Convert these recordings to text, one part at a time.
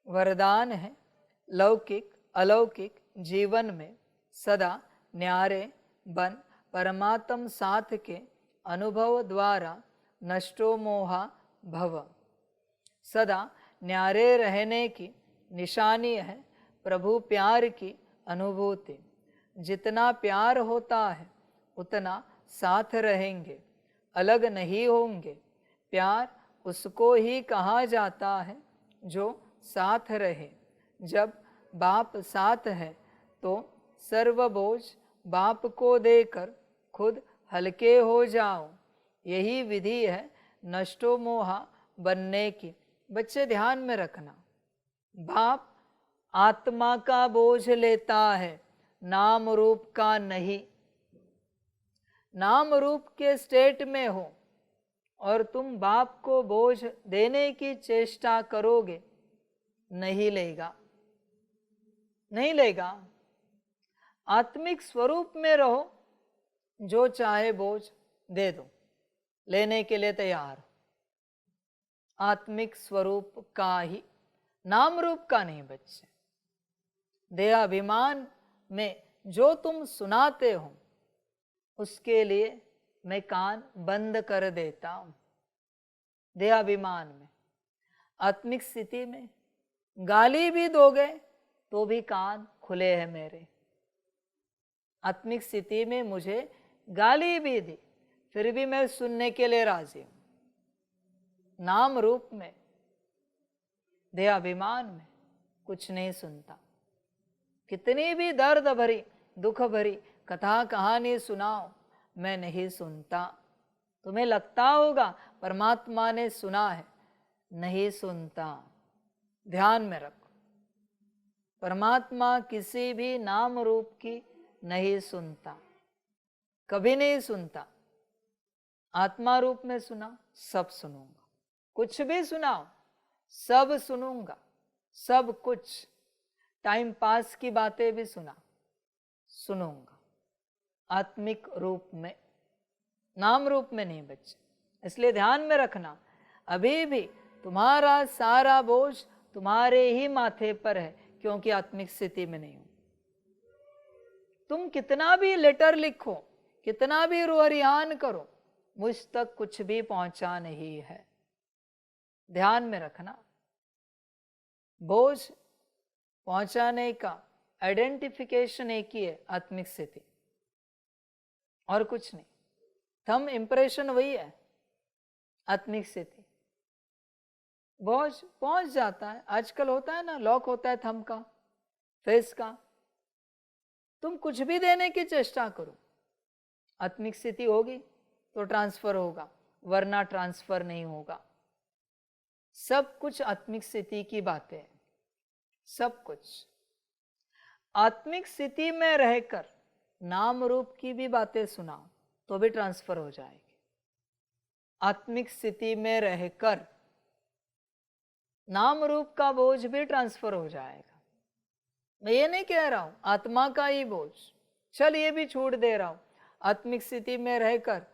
वरदान है लौकिक अलौकिक जीवन में सदा न्यारे बन परमात्म साथ के अनुभव द्वारा नष्टो मोहा भव। सदा न्यारे रहने की निशानी है प्रभु प्यार की अनुभूति। जितना प्यार होता है उतना साथ रहेंगे, अलग नहीं होंगे। प्यार उसको ही कहा जाता है जो साथ रहे। जब बाप साथ है तो सर्व बोझ बाप को देकर खुद हल्के हो जाओ। यही विधि है नष्टो मोहा बनने की। बच्चे ध्यान में रखना, बाप आत्मा का बोझ लेता है, नाम रूप का नहीं। नाम रूप के स्टेट में हो और तुम बाप को बोझ देने की चेष्टा करोगे, नहीं लेगा, नहीं लेगा। आत्मिक स्वरूप में रहो, जो चाहे बोझ दे दो, लेने के लिए तैयार हो। आत्मिक स्वरूप का ही, नाम रूप का नहीं बच्चे। देहाभिमान में जो तुम सुनाते हो उसके लिए मैं कान बंद कर देता हूं। देहाभिमान में, आत्मिक स्थिति में गाली भी दोगे तो भी कान खुले हैं मेरे। आत्मिक स्थिति में मुझे गाली भी दी फिर भी मैं सुनने के लिए राजी हूं। नाम रूप में, देहाभिमान में कुछ नहीं सुनता। कितनी भी दर्द भरी दुख भरी कथा कहानी सुनाओ, मैं नहीं सुनता। तुम्हें लगता होगा परमात्मा ने सुना है, नहीं सुनता। ध्यान में रखो, परमात्मा किसी भी नाम रूप की नहीं सुनता, कभी नहीं सुनता। आत्मा रूप में सुना, सब सुनूंगा। कुछ भी सुनाओ, सब सुनूंगा, सब कुछ। टाइम पास की बातें भी सुनूंगा। आत्मिक रूप में, नाम रूप में नहीं बच्चे। इसलिए ध्यान में रखना, अभी भी तुम्हारा सारा बोझ तुम्हारे ही माथे पर है, क्योंकि आत्मिक स्थिति में नहीं हो। तुम कितना भी लेटर लिखो, कितना भी रोहरियान करो, मुझ तक कुछ भी पहुंचा नहीं है। ध्यान में रखना, बोझ पहुंचाने का आइडेंटिफिकेशन एक ही है, आत्मिक स्थिति, और कुछ नहीं। थंब इंप्रेशन वही है, आत्मिक स्थिति। बोझ पहुंच जाता है। आजकल होता है ना, लॉक होता है थंब का, फेस का। तुम कुछ भी देने की चेष्टा करो, आत्मिक स्थिति होगी तो ट्रांसफर होगा, वरना ट्रांसफर नहीं होगा। सब कुछ आत्मिक स्थिति की बातें हैं, सब कुछ। आत्मिक स्थिति में रहकर नाम रूप की भी बातें सुनाओ तो भी ट्रांसफर हो जाएगी। आत्मिक स्थिति में रहकर नाम रूप का बोझ भी ट्रांसफर हो जाएगा। मैं ये नहीं कह रहा हूं आत्मा का ही बोझ, चल ये भी छूट दे रहा हूं। आत्मिक स्थिति में रहकर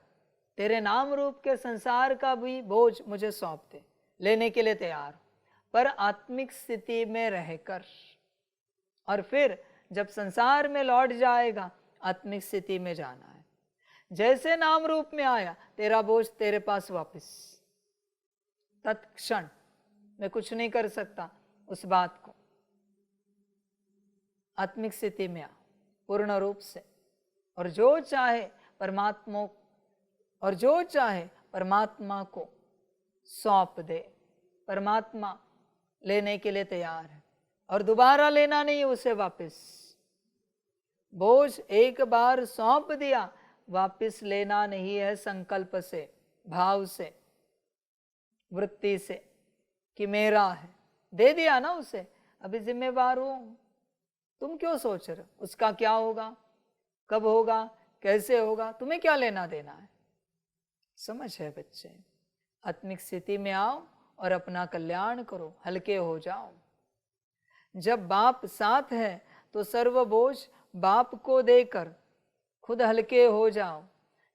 तेरे नाम रूप के संसार का भी बोझ मुझे सौंप दे, लेने के लिए तैयार हूं। पर आत्मिक स्थिति में रहकर, और फिर जब संसार में लौट जाएगा, आत्मिक स्थिति में जाना है। जैसे नाम रूप में आया, तेरा बोझ तेरे पास वापस, तत्क्षण। मैं कुछ नहीं कर सकता उस बात को। आत्मिक स्थिति में आ पूर्ण रूप से, और जो चाहे परमात्मा को सौंप दे। परमात्मा लेने के लिए तैयार है, और दोबारा लेना नहीं उसे वापस। बोझ एक बार सौंप दिया, वापस लेना नहीं है। संकल्प से, भाव से, वृत्ति से कि मेरा है, दे दिया ना उसे, अभी जिम्मेवार हूं। तुम क्यों सोच रहे हो उसका क्या होगा, कब होगा, कैसे होगा? तुम्हें क्या लेना देना है? समझ है बच्चे? आत्मिक स्थिति में आओ और अपना कल्याण करो, हल्के हो जाओ। जब बाप साथ है तो सर्व बोझ बाप को देकर खुद हल्के हो जाओ।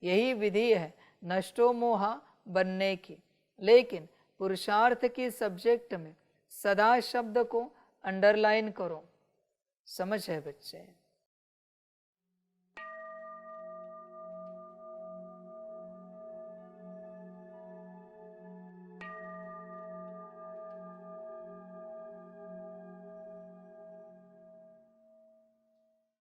यही विधि है नष्टो मोहा बनने की। लेकिन पुरुषार्थ की सब्जेक्ट में सदा शब्द को अंडरलाइन करो। समझ है बच्चे?